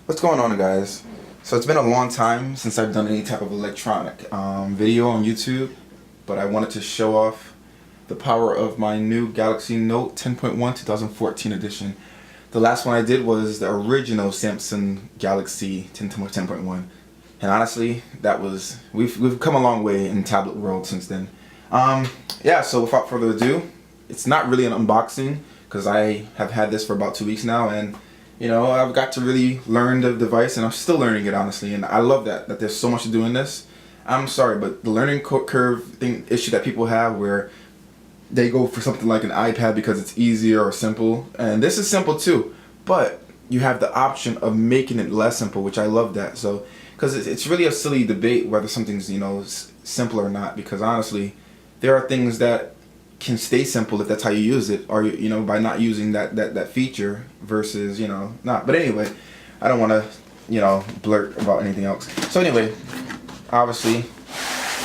What's going on, guys? So it's been a long time since I've done any type of electronic video on YouTube, but I wanted to show off the power of my new Galaxy Note 10.1 2014 edition. The last one I did was the original Samsung Galaxy 10.1, and honestly, we've come a long way in tablet world since then. Yeah, so without further ado, it's not really an unboxing because I have had this for about 2 weeks now, and I've got to really learn the device, and I'm still learning it, honestly, and I love that there's so much to do in this. I'm sorry, but the learning curve issue that people have where they go for something like an iPad because it's easier or simple, and this is simple too, but you have the option of making it less simple, which I love that. So, because it's really a silly debate whether something's simple or not, because honestly, there are things that can stay simple if that's how you use it, or by not using that feature versus not. But anyway, I don't want to blurt about anything else. So anyway, obviously,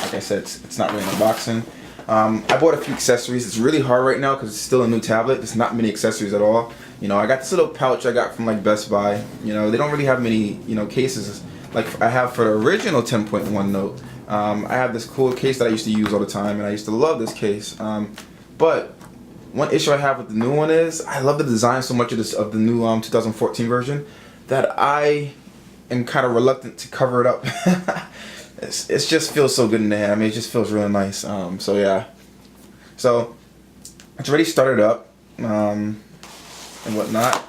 like I said, it's not really an unboxing. I bought a few accessories. It's really hard right now because it's still a new tablet. There's not many accessories at all. I got this little pouch I got from like Best Buy. They don't really have many cases like I have for the original 10.1 Note. I have this cool case that I used to use all the time, and I used to love this case. But one issue I have with the new one is I love the design so much of the new 2014 version that I am kind of reluctant to cover it up. It just feels so good in the hand. I mean, it just feels really nice. So yeah. So it's already started up and whatnot.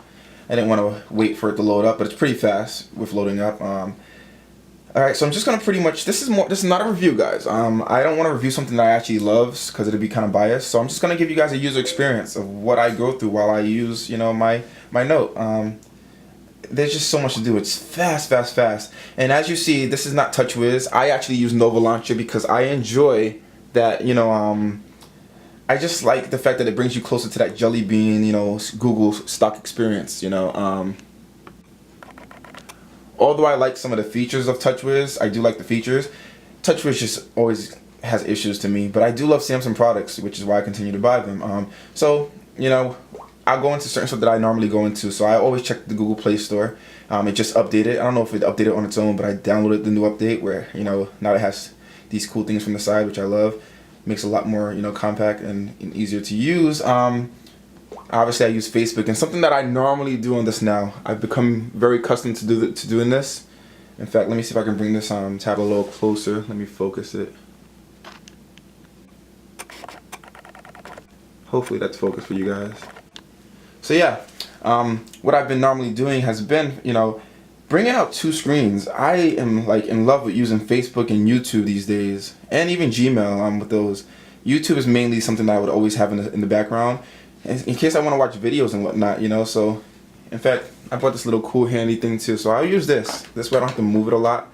I didn't want to wait for it to load up, but it's pretty fast with loading up. Alright, so I'm just gonna pretty much, this is not a review, guys. I don't want to review something that I actually love because it'd be kind of biased. So I'm just gonna give you guys a user experience of what I go through while I use my Note. There's just so much to do. It's fast. And as you see, this is not TouchWiz. I actually use Nova Launcher because I enjoy that. I just like the fact that it brings you closer to that Jelly Bean, Google stock experience. Although I like some of the features of TouchWiz, I do like the features. TouchWiz just always has issues to me, but I do love Samsung products, which is why I continue to buy them. So, I'll go into certain stuff that I normally go into. So I always check the Google Play Store. It just updated. I don't know if it updated on its own, but I downloaded the new update where, now it has these cool things from the side, which I love. Makes it a lot more, compact and easier to use. Obviously, I use Facebook, and something that I normally do on this now. I've become very accustomed to doing this. In fact, let me see if I can bring this tab a little closer. Let me focus it. Hopefully, that's focused for you guys. So yeah, what I've been normally doing has been, bringing out two screens. I am like in love with using Facebook and YouTube these days, and even Gmail. With those, YouTube is mainly something that I would always have in the background, in case I want to watch videos and whatnot, So, in fact, I bought this little cool handy thing too. So I'll use this. This way I don't have to move it a lot,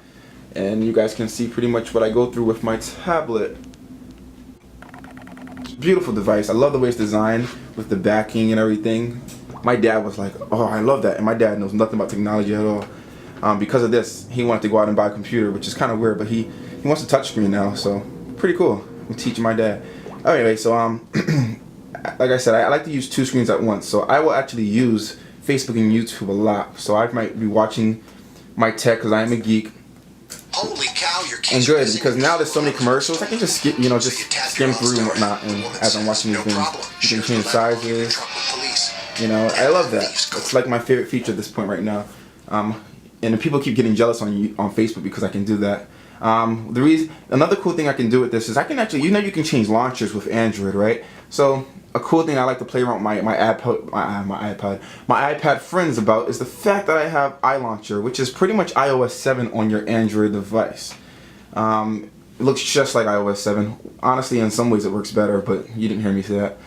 and you guys can see pretty much what I go through with my tablet. Beautiful device. I love the way it's designed with the backing and everything. My dad was like, "Oh, I love that," and my dad knows nothing about technology at all. Because of this, he wanted to go out and buy a computer, which is kind of weird, but he wants a touchscreen now, so pretty cool. I'm teaching my dad. Anyway, so like I said, I like to use two screens at once, so I will actually use Facebook and YouTube a lot. So I might be watching my tech because I am a geek. Holy cow, your and good because now there's so many commercials, I can just skip, just skim through and whatnot. And as I'm watching these things, you can change sizes. I love that. It's like my favorite feature at this point right now. And people keep getting jealous on Facebook because I can do that. Another cool thing I can do with this is I can actually, you can change launchers with Android, right? So a cool thing I like to play around with my iPad friends about is the fact that I have iLauncher, which is pretty much iOS 7 on your Android device. It looks just like iOS 7. Honestly, in some ways it works better, but you didn't hear me say that.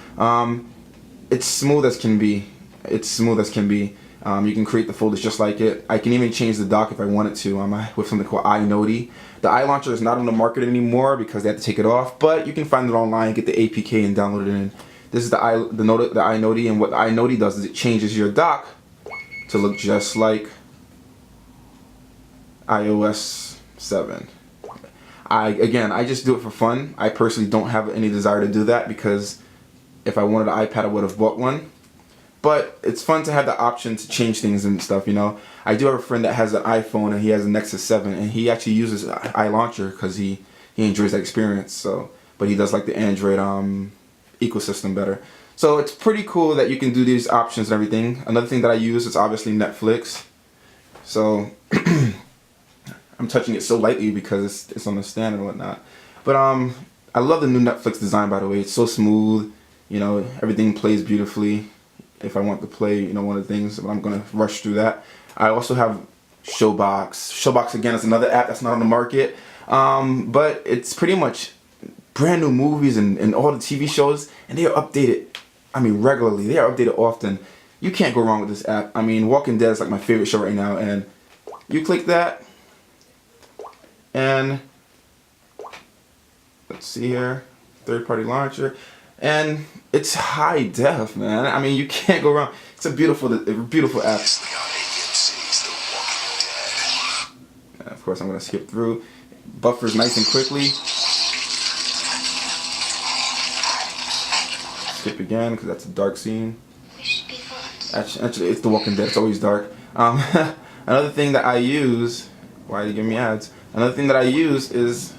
It's smooth as can be. You can create the folders just like it. I can even change the dock if I wanted to with something called iNoti. The iLauncher is not on the market anymore because they had to take it off, but you can find it online, get the APK, and download it in. This is the iNoti, and what the iNoti does is it changes your dock to look just like iOS 7. I just do it for fun. I personally don't have any desire to do that because if I wanted an iPad, I would have bought one. But it's fun to have the option to change things and stuff, you know. I do have a friend that has an iPhone and he has a Nexus 7 and he actually uses iLauncher because he enjoys that experience. So, but he does like the Android ecosystem better. So it's pretty cool that you can do these options and everything. Another thing that I use is obviously Netflix. So I'm touching it so lightly because it's on the stand and whatnot. But I love the new Netflix design, by the way. It's so smooth. You know, everything plays beautifully. If I want to play, you know, one of the things, but I'm gonna rush through that. I also have Showbox. Showbox again is another app that's not on the market, but it's pretty much brand new movies and all the TV shows, and they are updated. I mean, regularly. They are updated often. You can't go wrong with this app. I mean, Walking Dead is like my favorite show right now, and you click that, and let's see here, third-party launcher. And it's high def, man. I mean, you can't go wrong. It's a beautiful app. And of course, I'm gonna skip through. Buffers nice and quickly. Skip again because that's a dark scene. Actually, it's The Walking Dead. It's always dark. Another thing that I use. Why are you giving me ads? Another thing that I use is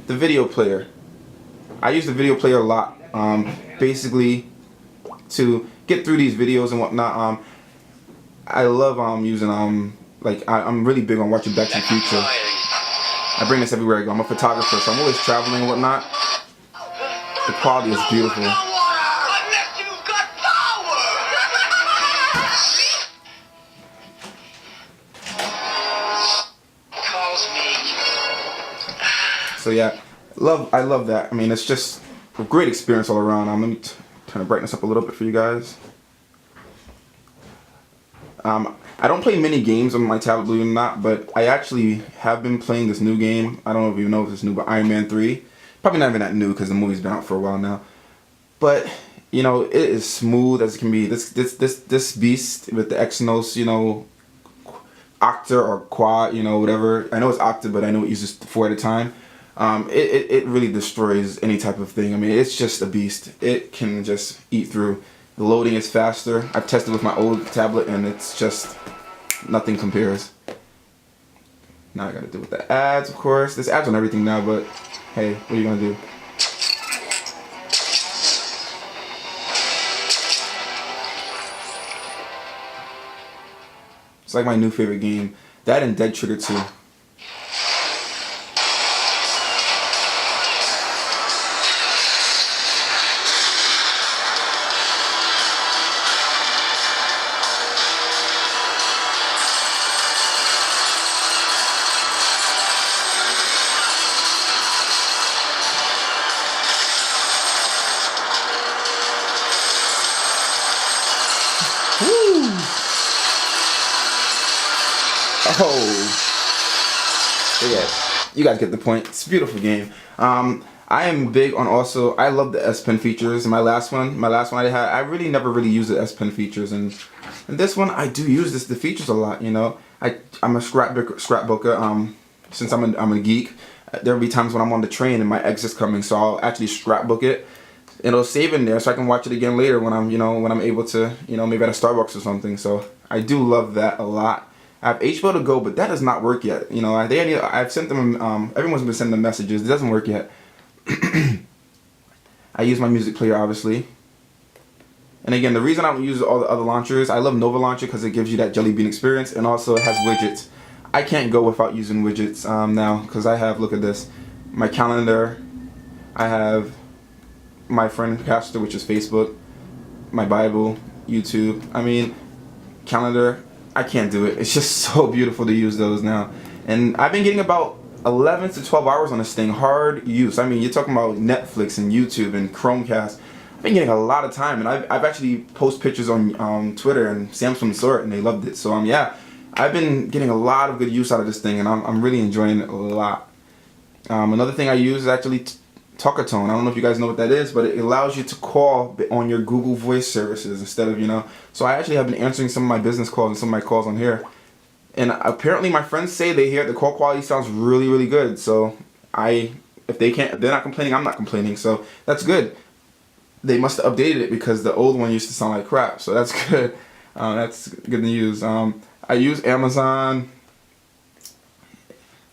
the video player. I use the video player a lot. Basically to get through these videos and whatnot. I love using like I'm really big on watching Back to the Future. I bring this everywhere I go. I'm a photographer, so I'm always traveling and whatnot. The quality is beautiful. So yeah, I love that. I mean, it's just a great experience all around. Let me turn the brightness up a little bit for you guys. I don't play many games on my tablet, believe it or not, but I actually have been playing this new game. I don't know if you know if it's new, but Iron Man 3. Probably not even that new because the movie's been out for a while now. But you know, it is smooth as it can be. This beast with the Exynos, you know, octa or quad, you know, whatever. I know it's octa, but I know it uses 4 at a time. It really destroys any type of thing. I mean, it's just a beast. It can just eat through. The loading is faster. I've tested with my old tablet and it's just nothing compares. Now I gotta deal with the ads, of course. There's ads on everything now, but hey, what are you gonna do? It's like my new favorite game. That and Dead Trigger 2. Oh, yeah, you guys get the point. It's a beautiful game. I am big on also. I love the S Pen features. My last one I had, I never really used the S Pen features, and this one I do use the features a lot. You know, I'm a scrapbooker. Since I'm a geek, there'll be times when I'm on the train and my exit's coming, so I'll actually scrapbook it. It'll save in there so I can watch it again later when I'm able to, maybe at a Starbucks or something. So I do love that a lot. I have HBO to go, but that does not work yet. You know, I've sent them. Everyone's been sending them messages. It doesn't work yet. I use my music player, obviously. And again, the reason I don't use all the other launchers, I love Nova Launcher because it gives you that Jelly Bean experience, and also it has widgets. I can't go without using widgets now because I have. Look at this, my calendar. I have my friend Pastor, which is Facebook, my Bible, YouTube. I mean, calendar. I can't do it. It's just so beautiful to use those now. And I've been getting about 11 to 12 hours on this thing, hard use. I mean, you're talking about Netflix and YouTube and Chromecast. I've been getting a lot of time, and I've actually posted pictures on Twitter, and Samsung saw it and they loved it. So yeah, I've been getting a lot of good use out of this thing, and I'm really enjoying it a lot. Another thing I use is actually Talkatone. I don't know if you guys know what that is, but it allows you to call on your Google Voice services instead of, So I actually have been answering some of my business calls and some of my calls on here. And apparently my friends say they hear the call quality sounds really, really good. So if they're not complaining, I'm not complaining. So that's good. they must have updated it because the old one used to sound like crap. So that's good. That's good news. I use Amazon.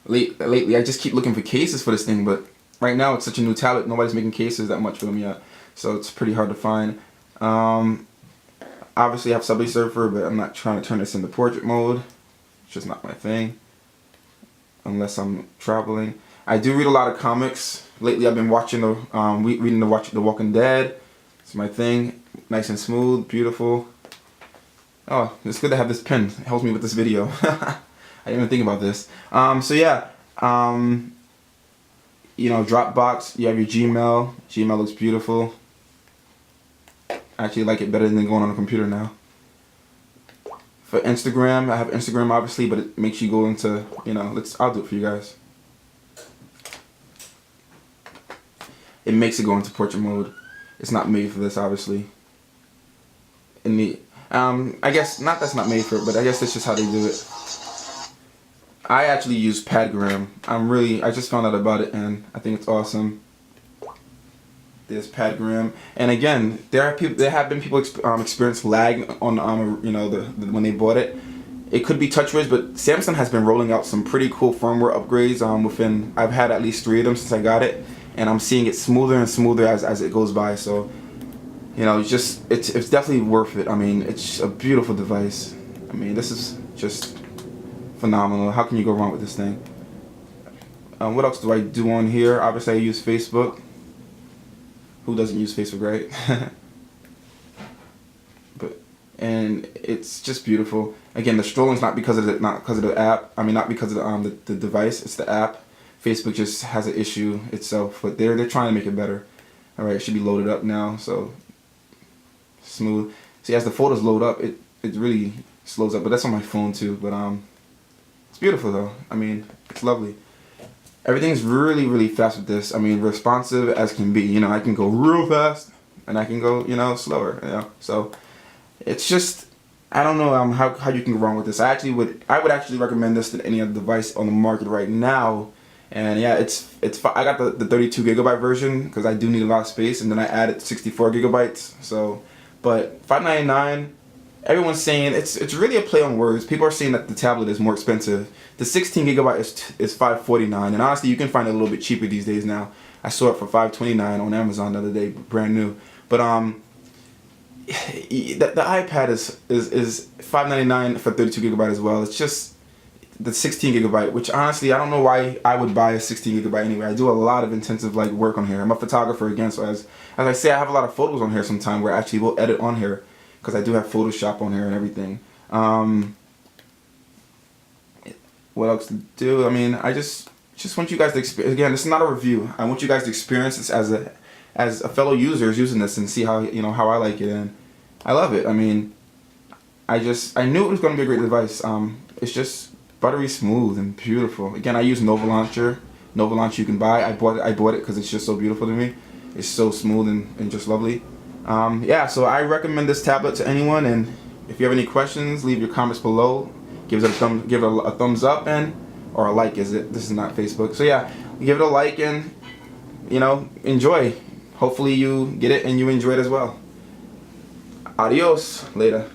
Lately, I just keep looking for cases for this thing, but right now it's such a new tablet. Nobody's making cases that much for them yet, so it's pretty hard to find. Obviously, I have Subway Surfer, but I'm not trying to turn this into portrait mode. It's just not my thing, unless I'm traveling. I do read a lot of comics. Lately, I've been watching reading The Walking Dead. It's my thing. Nice and smooth, beautiful. Oh, it's good to have this pen. It helps me with this video. I didn't even think about this. So yeah, you know, Dropbox, you have your Gmail. Gmail looks beautiful. I actually like it better than going on a computer now. For Instagram, I have Instagram obviously, but it makes you go into, you know, I'll do it for you guys. It makes it go into portrait mode. It's not made for this, obviously. In the, I guess, not that's not made for it, but I guess that's just how they do it. I actually use Padgram. I just found out about it and I think it's awesome. There's Padgram, and again, there have been people experience lag on you know, when they bought it. It could be TouchWiz, but Samsung has been rolling out some pretty cool firmware upgrades. I've had at least 3 of them since I got it, and I'm seeing it smoother and smoother as it goes by. So, you know, it's definitely worth it. I mean, it's a beautiful device. I mean, this is just phenomenal. How can you go wrong with this thing? What else do I do on here? Obviously, I use Facebook. Who doesn't use Facebook, right? And it's just beautiful. Again, the scrolling's not because of the app. I mean, not because of the device. It's the app. Facebook just has an issue itself, but they're trying to make it better. All right, it should be loaded up now. So smooth. See, as the photos load up, it really slows up. But that's on my phone too. But it's beautiful though. I mean, it's lovely. Everything's really, really fast with this. I mean, responsive as can be. You know, I can go real fast, and I can go, you know, slower. You know, so it's just, I don't know how you can go wrong with this. I would actually recommend this to any other device on the market right now. And yeah, I got the 32 gigabyte version because I do need a lot of space, and then I added 64 gigabytes. So, but $599. Everyone's saying it's really a play on words. People are saying that the tablet is more expensive. The 16 gigabyte is $549, and honestly, you can find it a little bit cheaper these days now. I saw it for $529 on Amazon the other day, brand new. But the iPad is $599 for 32 gigabyte as well. It's just the 16 gigabyte, which honestly, I don't know why I would buy a 16 gigabyte anyway. I do a lot of intensive work on here. I'm a photographer again, so as I say, I have a lot of photos on here sometime where I actually will edit on here, because I do have Photoshop on here and everything. What else to do? I mean, I just want you guys to experience. Again, this is not a review. I want you guys to experience this as a fellow user using this and see how I like it, and I love it. I mean, I knew it was going to be a great device. It's just buttery smooth and beautiful. Again, I use Nova Launcher. Nova Launcher you can buy. I bought it because it's just so beautiful to me. It's so smooth and just lovely. Yeah, so I recommend this tablet to anyone, and if you have any questions, leave your comments below. Give it a thumbs up or a like. This is not Facebook. So yeah, give it a like and, you know, enjoy. Hopefully you get it and you enjoy it as well. Adios. Later.